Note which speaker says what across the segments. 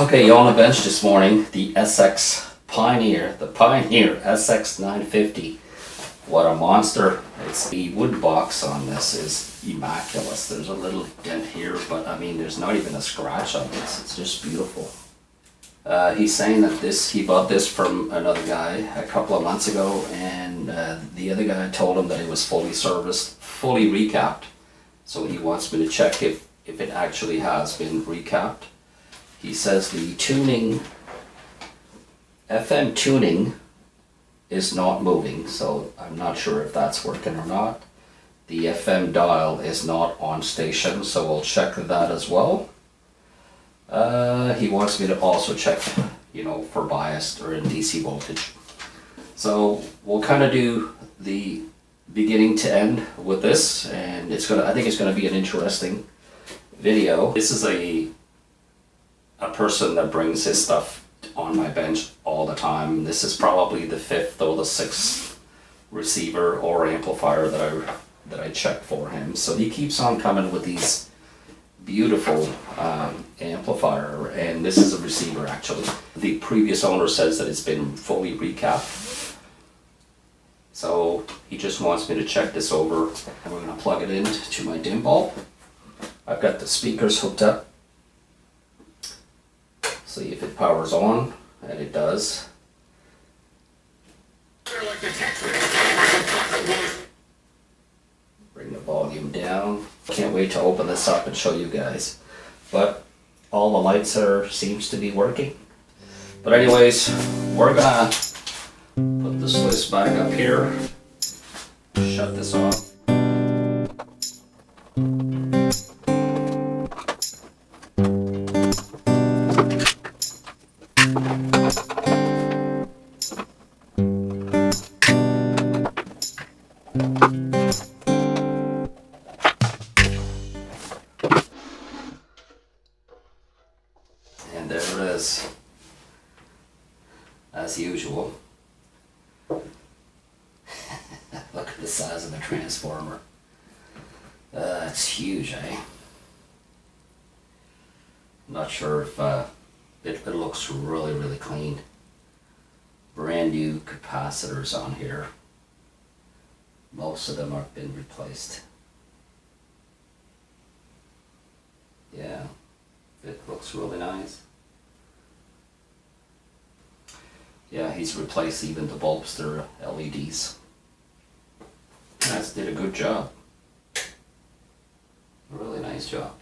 Speaker 1: Okay, on the bench this morning, the SX Pioneer, the Pioneer SX 950. What a monster. It's the wood box on this is immaculate. There's a little dent here, but I mean, there's not even a scratch on this. It's just beautiful. He's saying that he bought this from another guy a couple of months ago, and the other guy told him that it was fully serviced, fully recapped. So he wants me to check if it actually has been recapped. He says the tuning, FM tuning, is not moving, so I'm not sure if that's working or not. The FM dial is not on station, so we'll check that as well. He wants me to also check, for biased or in DC voltage. So we'll kind of do the beginning to end with this, and I think it's gonna be an interesting video. This is a person that brings his stuff on my bench all the time. This is probably the 5th or the 6th receiver or amplifier that I check for him. So he keeps on coming with these beautiful amplifier, and this is a receiver actually. The previous owner says that it's been fully recapped. So he just wants me to check this over, and we're going to plug it into my dim bulb. I've got the speakers hooked up. See if it powers on, and it does. Bring the volume down. Can't wait to open this up and show you guys. But all the lights seems to be working. But anyways, we're gonna put the Swiss back up here. Shut this off. And there it is, as usual. Look at the size of the transformer. It's huge, eh? Not sure if it looks really, really clean. Brand new capacitors on here. Most of them have been replaced. Yeah, it looks really nice. Yeah, he's replaced even the bulbs, they're LEDs. Guys did a good job. A really nice job.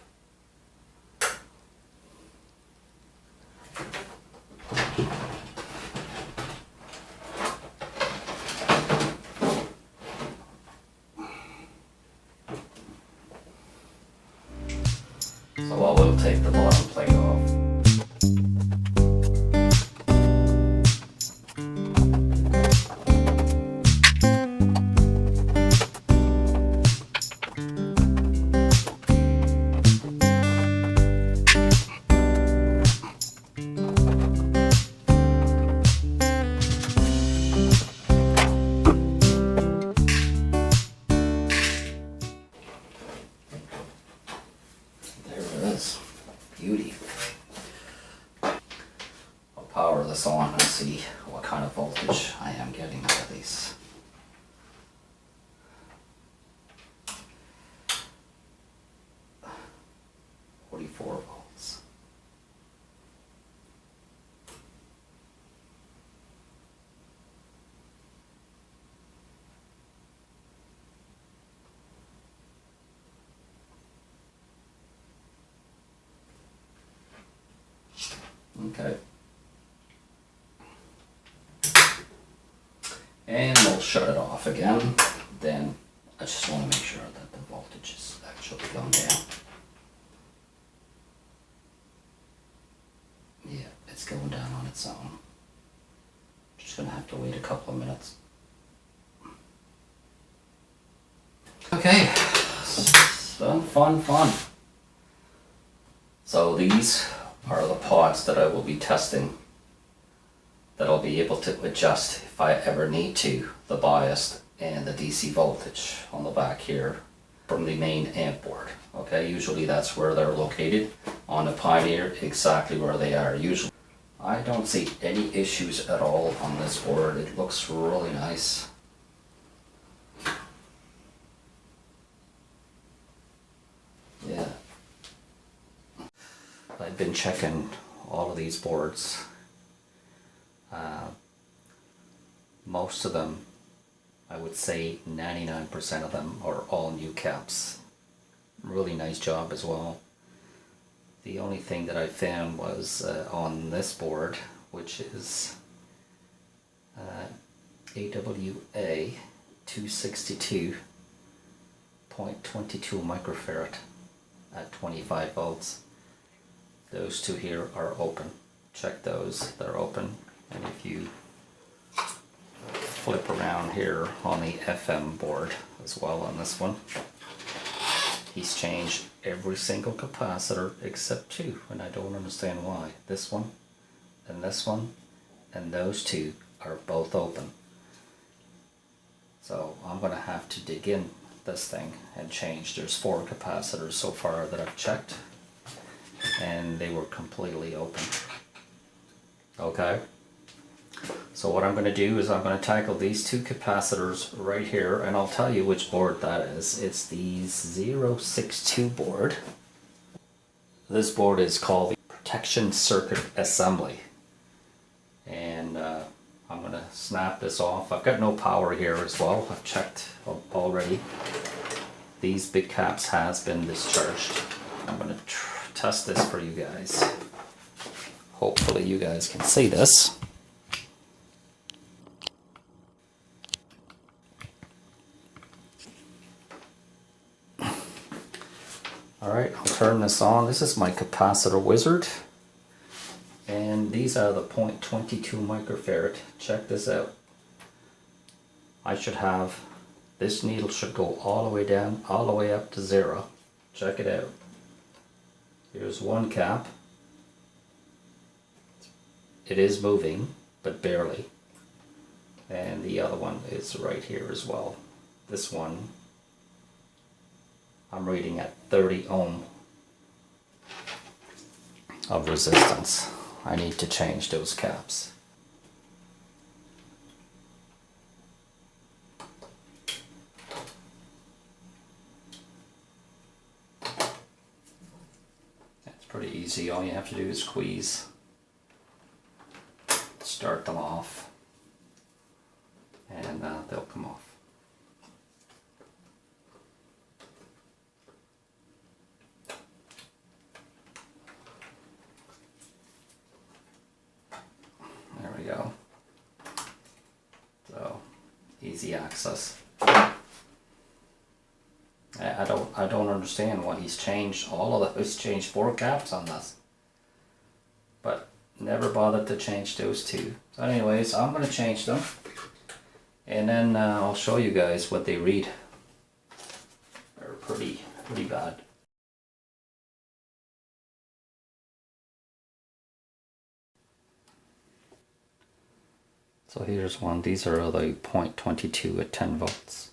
Speaker 1: So I will take the bottom plate off. Beauty. I'll power this on and see what kind of voltage I am getting out of these. .44 volts. Okay. And we'll shut it off again. Then I just want to make sure that the voltage is actually going down. Yeah, it's going down on its own. Just gonna have to wait a couple of minutes. Okay, fun. So these are the pods that I will be testing, that I'll be able to adjust if I ever need to, the bias and the DC voltage on the back here. from the main amp board. Okay, usually that's where they're located on the Pioneer, exactly where they are usually. I don't see any issues at all on this board. It looks really nice. Yeah. I've been checking all of these boards. Most of them, I would say 99% of them are all new caps. Really nice job as well. The only thing that I found was on this board, which is AWA 262.22 microfarad at 25 volts. Those two here are open. Check those, they're open. And if you flip around here on the FM board as well on this one, he's changed every single capacitor except two, and I don't understand why. This one and this one and those two are both open. So I'm going to have to dig in this thing and change. There's 4 capacitors so far that I've checked, and they were completely open. Okay, so what I'm going to do is I'm going to tackle these 2 capacitors right here, and I'll tell you which board that is. It's the 062 board. This board is called the Protection Circuit Assembly, and I'm going to snap this off. I've got no power here as well. I've checked already. These big caps has been discharged. I'm going to test this for you guys. Hopefully you guys can see this. Alright, I'll turn this on. This is my capacitor wizard. And these are the 0.22 microfarad. Check this out. I should have, this needle should go all the way down, all the way up to 0. Check it out. Here's one cap. It is moving, but barely. And the other one is right here as well. This one, I'm reading at 30 ohm of resistance. I need to change those caps. It's pretty easy. All you have to do is squeeze, start them off, and they'll come off. There we go. So easy access. I don't understand why he's changed all of that. He's changed 4 caps on this, but never bothered to change those 2. So anyways, I'm going to change them, and then I'll show you guys what they read. They're pretty bad. So here's one. These are the 0.22 at 10 volts.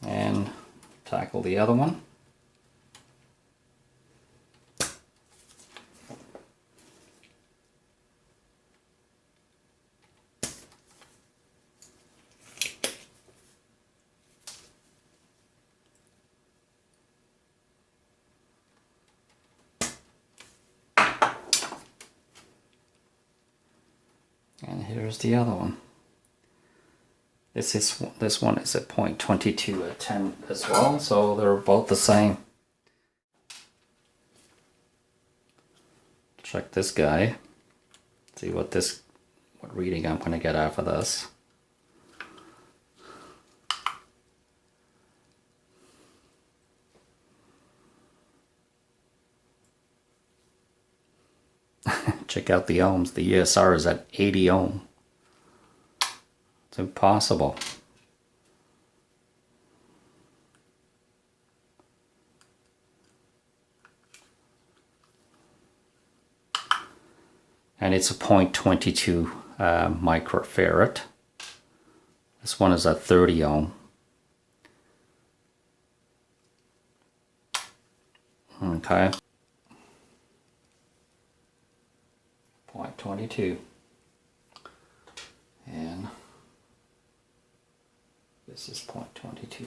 Speaker 1: And tackle the other one. And here's the other one. This one is at 0.22 at 10 as well, so they're both the same. Check this guy. See what reading I'm going to get out of this. Check out the ohms. The ESR is at 80 ohm. It's impossible. and it's a 0.22 microfarad. This one is a 30 ohm. Okay. 0.22. And this is 0.22.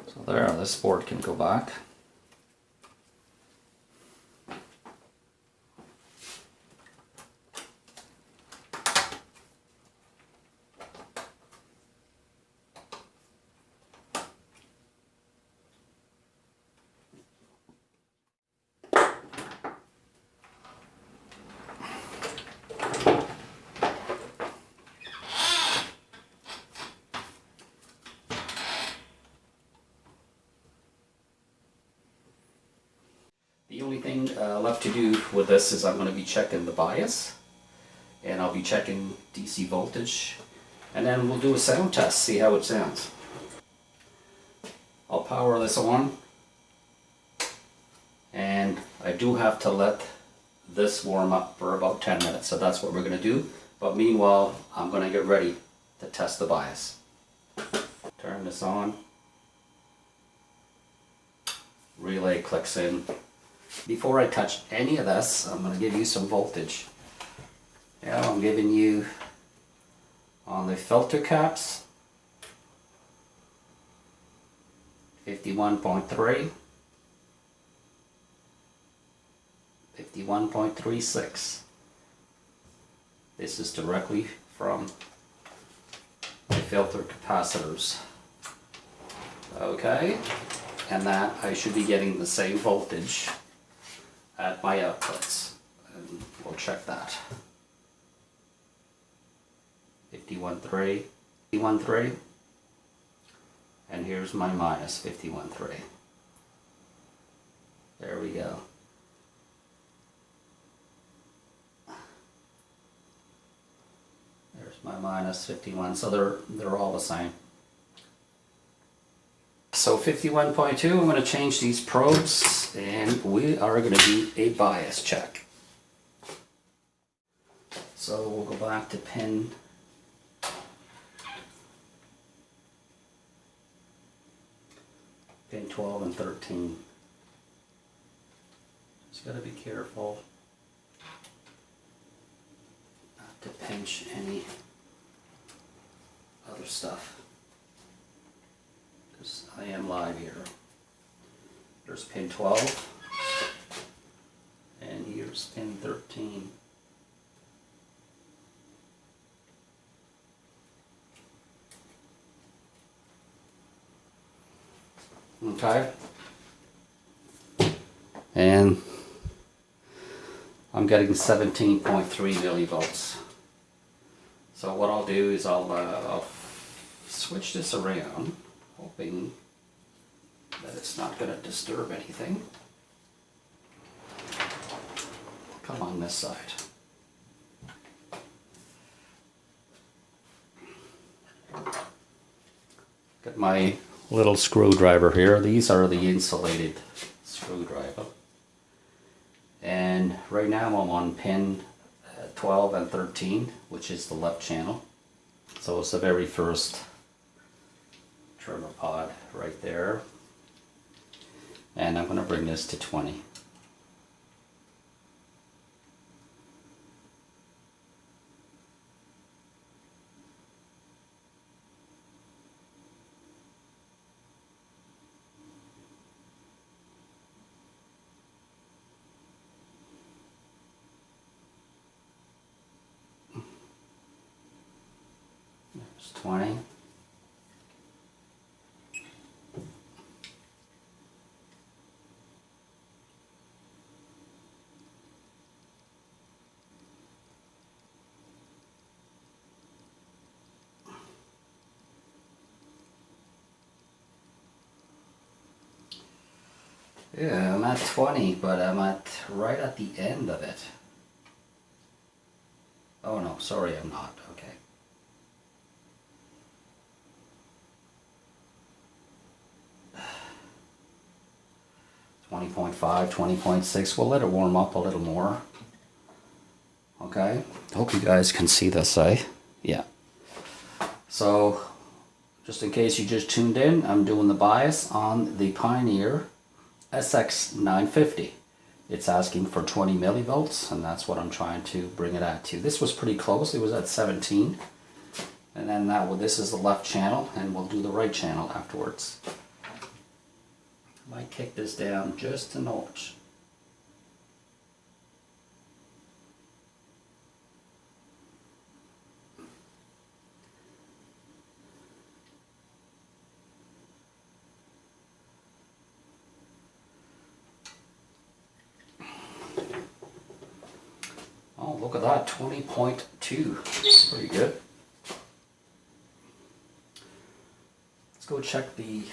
Speaker 1: So there, this board can go back. The only thing left to do with this is I'm going to be checking the bias, and I'll be checking DC voltage, and then we'll do a sound test, see how it sounds. I'll power this on, and I do have to let this warm up for about 10 minutes, so that's what we're going to do. But meanwhile, I'm going to get ready to test the bias. Turn this on. Relay clicks in. Before I touch any of this, I'm going to give you some voltage. Yeah, I'm giving you on the filter caps 51.3, 51.36. This is directly from the filter capacitors. Okay, and that I should be getting the same voltage at my outputs, and we'll check that. 51.3, 51.3, and here's my minus 51.3. There we go. There's my minus 51, so they're all the same. So 51.2, I'm going to change these probes, and we are going to do a bias check. So we'll go back to pin 12 and 13. Just got to be careful not to pinch any other stuff, because I am live here. There's pin 12, and here's pin 13. Okay, and I'm getting 17.3 millivolts. So what I'll do is I'll switch this around, hoping that it's not going to disturb anything. Come on this side. Got my little screwdriver here. These are the insulated screwdriver. And right now I'm on pin 12 and 13, which is the left channel. So it's the very first trimmer pod right there. And I'm going to bring this to 20. It's 20. Yeah, I'm at 20, but I'm right at the end of it. Oh no, sorry, I'm not. Okay. 20.5, 20.6. We'll let it warm up a little more. Okay. Hope you guys can see this, eh? Yeah. So, just in case you just tuned in, I'm doing the bias on the Pioneer SX950. It's asking for 20 millivolts, and that's what I'm trying to bring it at to. This was pretty close. It was at 17. And then this is the left channel, and we'll do the right channel afterwards. Might kick this down just a notch. Oh, look at that, 20.2. Pretty good. Let's go check the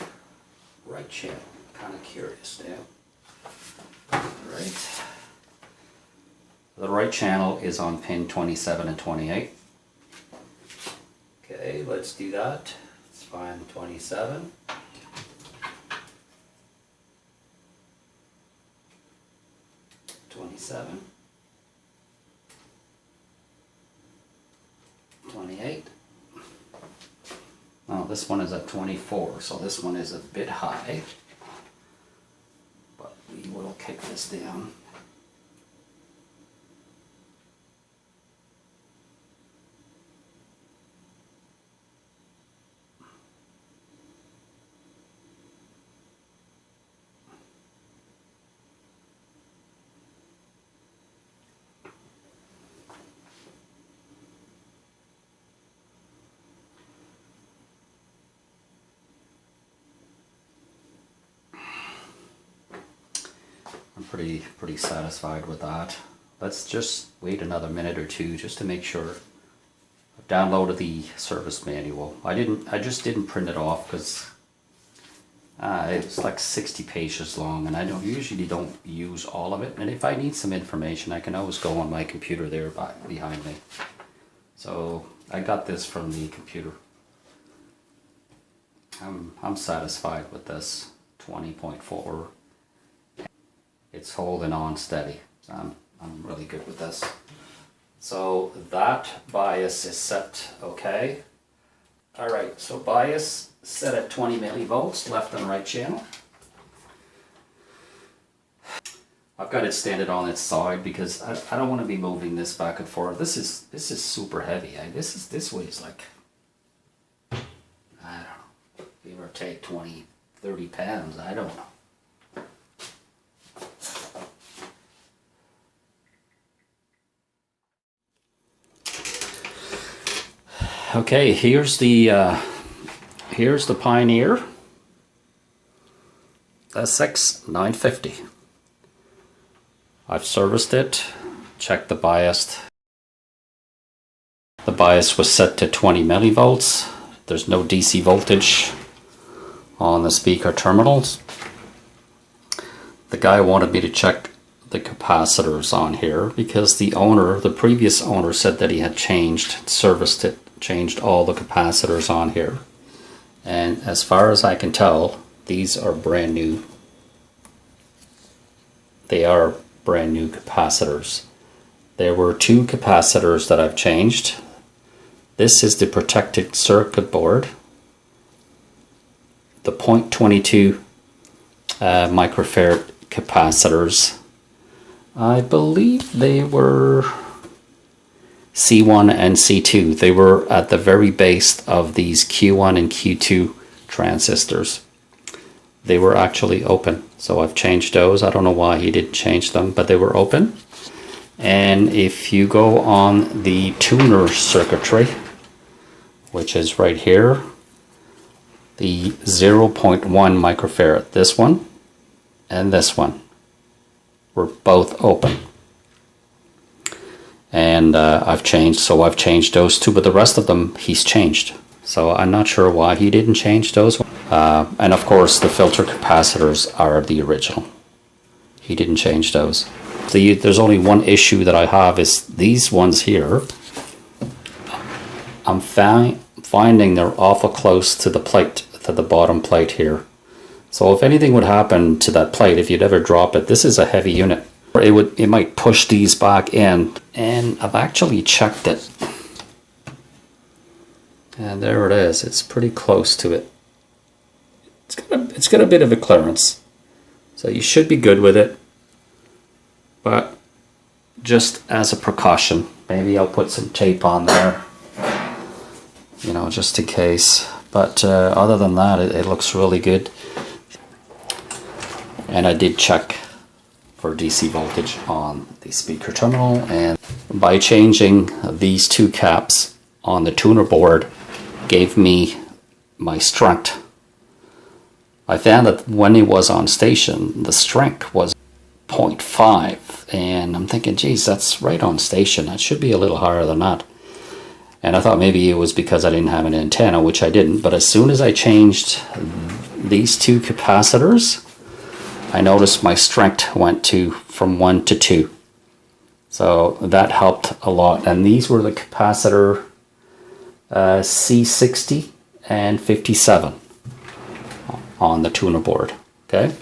Speaker 1: right channel. Kind of curious now. Alright. The right channel is on pin 27 and 28. Okay, let's do that. Let's find 27. '27. 28. Now this one is at 24, so this one is a bit high. But we will kick this down. I'm pretty satisfied with that. Let's just wait another minute or two just to make sure. I've downloaded the service manual. I just didn't print it off because it's like 60 pages long, and I usually don't use all of it. And if I need some information, I can always go on my computer there behind me. So I got this from the computer. I'm satisfied with this 20.4. It's holding on steady. So I'm really good with this. So that bias is set okay. Alright, so bias set at 20 millivolts, left and right channel. I've got it standing on its side because I don't want to be moving this back and forth. This is super heavy. This weighs like, I don't know, give or take 20, 30 pounds, I don't know. Okay, here's the Pioneer SX950. I've serviced it, checked the bias. The bias was set to 20 millivolts. There's no DC voltage on the speaker terminals. The guy wanted me to check the capacitors on here because the previous owner said that he had serviced it, changed all the capacitors on here. And as far as I can tell, these are brand new. They are brand new capacitors. There were two capacitors that I've changed. This is the protected circuit board. The 0.22 microfarad capacitors. I believe they were C1 and C2. They were at the very base of these Q1 and Q2 transistors. They were actually open, so I've changed those. I don't know why he didn't change them, but they were open. And if you go on the tuner circuitry, which is right here, the 0.1 microfarad. This one and this one were both open. And I've changed those two, but the rest of them he's changed. So I'm not sure why he didn't change those. And of course the filter capacitors are the original. He didn't change those. There's only one issue that I have is these ones here. I'm finding they're awful close to the plate, to the bottom plate here. So if anything would happen to that plate, if you'd ever drop it, this is a heavy unit. It might push these back in, and I've actually checked it. And there it is. It's pretty close to it. It's got a bit of a clearance, so you should be good with it. But just as a precaution, maybe I'll put some tape on there, you know, just in case. But other than that, it looks really good. And I did check for DC voltage on the speaker terminal, and by changing these two caps on the tuner board gave me my strength. I found that when it was on station, the strength was 0.5, and I'm thinking, geez, that's right on station. That should be a little higher than that. And I thought maybe it was because I didn't have an antenna, which I didn't. But as soon as I changed these two capacitors, I noticed my strength went from 1 to 2. So that helped a lot. And these were the capacitor C60 and 57 on the tuner board. Okay.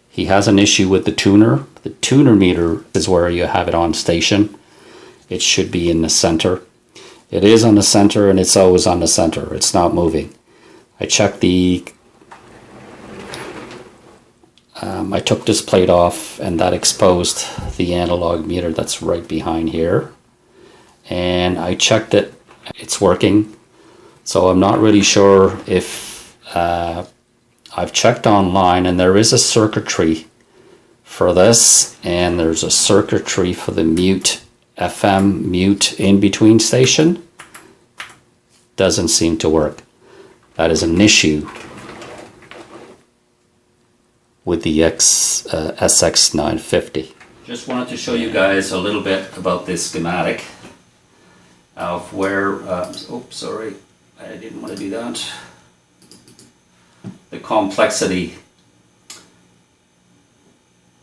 Speaker 1: He has an issue with the tuner. The tuner meter is where you have it on station. It should be in the center. It is on the center, and it's always on the center. It's not moving. I checked I took this plate off, and that exposed the analog meter that's right behind here. And I checked it. It's working. So I'm not really sure if I've checked online, and there is a circuitry for this, and there's a circuitry for the mute, FM mute in between station. Doesn't seem to work. That is an issue with the SX950. Just wanted to show you guys a little bit about this schematic of where, oops, sorry, I didn't want to do that. The complexity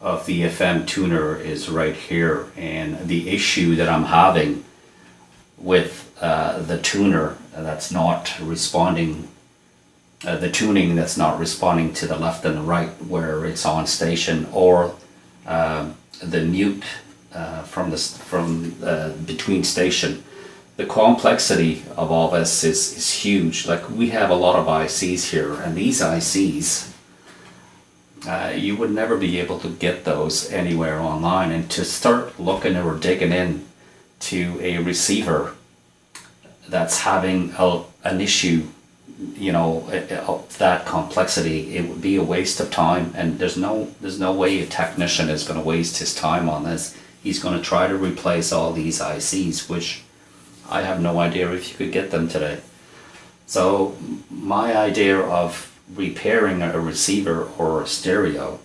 Speaker 1: of the FM tuner is right here, and the issue that I'm having with the tuner that's not responding, the tuning that's not responding to the left and the right where it's on station, or the mute from between station. The complexity of all this is huge. Like, we have a lot of ICs here, and these ICs, you would never be able to get those anywhere online. And to start looking or digging in to a receiver that's having an issue, you know, that complexity, it would be a waste of time. And there's no way a technician is going to waste his time on this. He's going to try to replace all these ICs, which I have no idea if you could get them today. So my idea of repairing a receiver or a stereo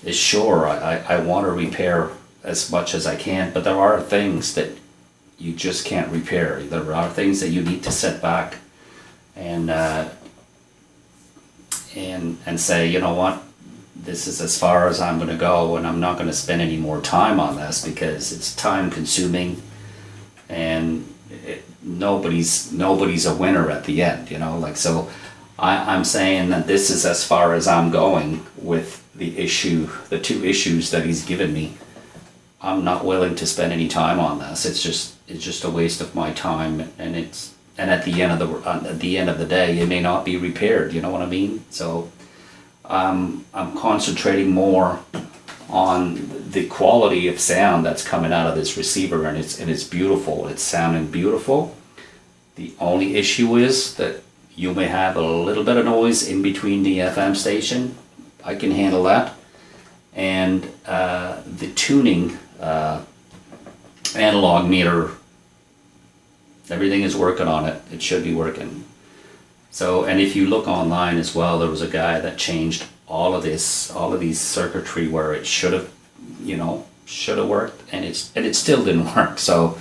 Speaker 1: is, sure, I want to repair as much as I can, but there are things that you just can't repair. There are things that you need to sit back and say, you know what, this is as far as I'm going to go, and I'm not going to spend any more time on this because it's time consuming, and nobody's a winner at the end, you know. Like, so I'm saying that this is as far as I'm going with the two issues that he's given me. I'm not willing to spend any time on this. It's just a waste of my time, and at the end of the day, it may not be repaired. You know what I mean? So I'm concentrating more on the quality of sound that's coming out of this receiver, and it's beautiful. It's sounding beautiful. The only issue is that you may have a little bit of noise in between the FM station. I can handle that. And the tuning analog meter Everything is working on it. It should be working. So, and if you look online as well, there was a guy that changed all of these circuitry where it should have, should have worked, and it still didn't work. So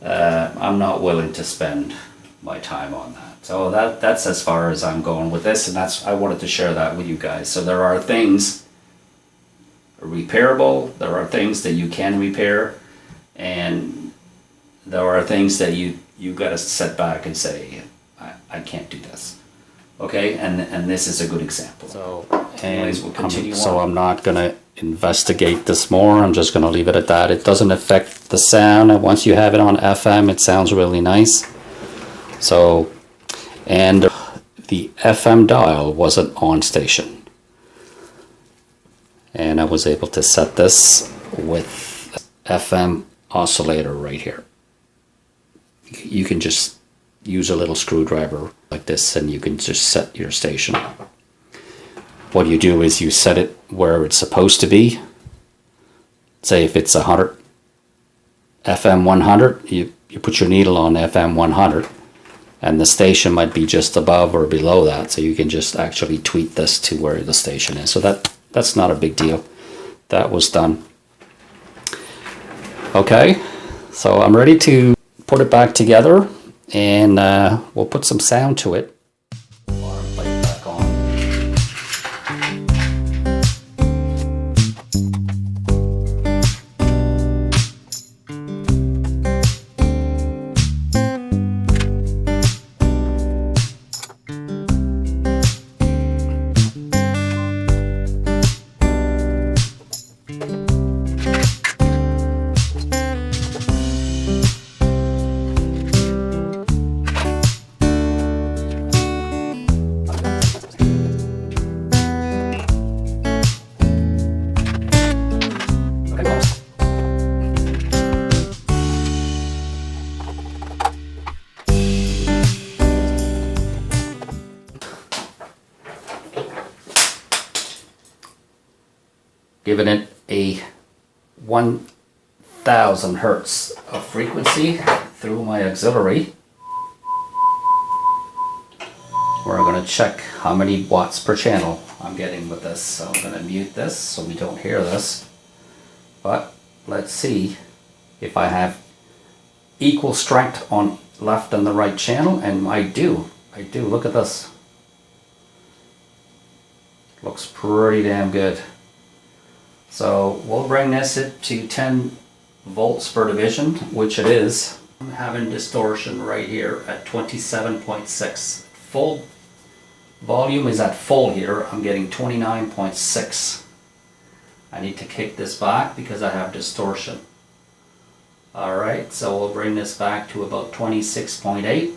Speaker 1: I'm not willing to spend my time on that. So that's as far as I'm going with this, and I wanted to share that with you guys. So there are things repairable, there are things that you can repair, and there are things that you got to sit back and say, I can't do this. Okay, and this is a good example. So anyways, we'll continue on. So I'm not gonna investigate this more. I'm just gonna leave it at that. It doesn't affect the sound, and once you have it on FM, it sounds really nice. So, and the FM dial wasn't on station, and I was able to set this with FM oscillator right here. You can just use a little screwdriver like this, and you can just set your station. What you do is you set it where it's supposed to be. Say if it's 100, FM 100, you put your needle on FM 100, and the station might be just above or below that, so you can just actually tweak this to where the station is. So that's not a big deal. That was done. Okay, so I'm ready to put it back together, and we'll put some sound to it. Alarm light back on. Giving it a 1000 hertz of frequency through my auxiliary. We're going to check how many watts per channel I'm getting with this. So I'm going to mute this so we don't hear this. But let's see if I have equal strength on left and the right channel, and I do. Look at this. Looks pretty damn good. So we'll bring this to 10 volts per division, which it is. I'm having distortion right here at 27.6. Full volume is at full here. I'm getting 29.6. I need to kick this back because I have distortion. Alright, so we'll bring this back to about 26.8.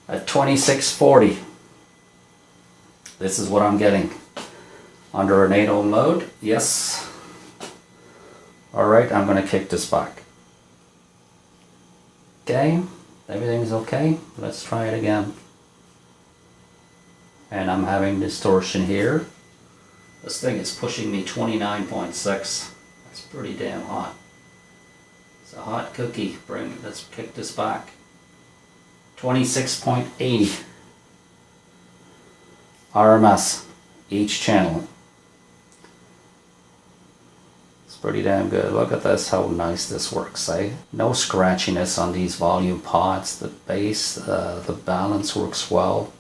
Speaker 1: At 2640. This is what I'm getting. Under an 8 ohm load, yes. Alright, I'm going to kick this back. Okay, everything's okay. Let's try it again. And I'm having distortion here. This thing is pushing me 29.6. That's pretty damn hot. It's a hot cookie. Let's kick this back. 26.80 RMS each channel. Pretty damn good. Look at this, how nice this works, eh? No scratchiness on these volume pots. The bass, the balance works well.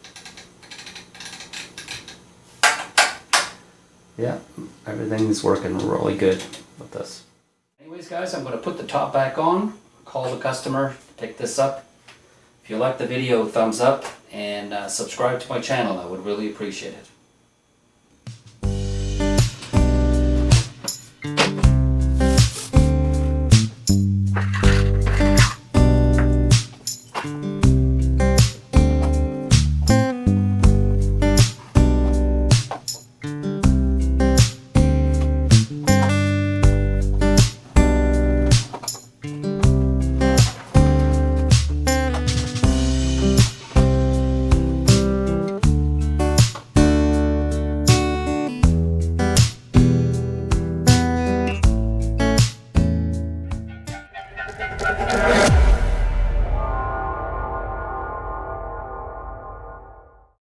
Speaker 1: Yeah, everything's working really good with this. Anyways guys, I'm going to put the top back on, call the customer, pick this up. If you like the video, thumbs up, and subscribe to my channel. I would really appreciate it.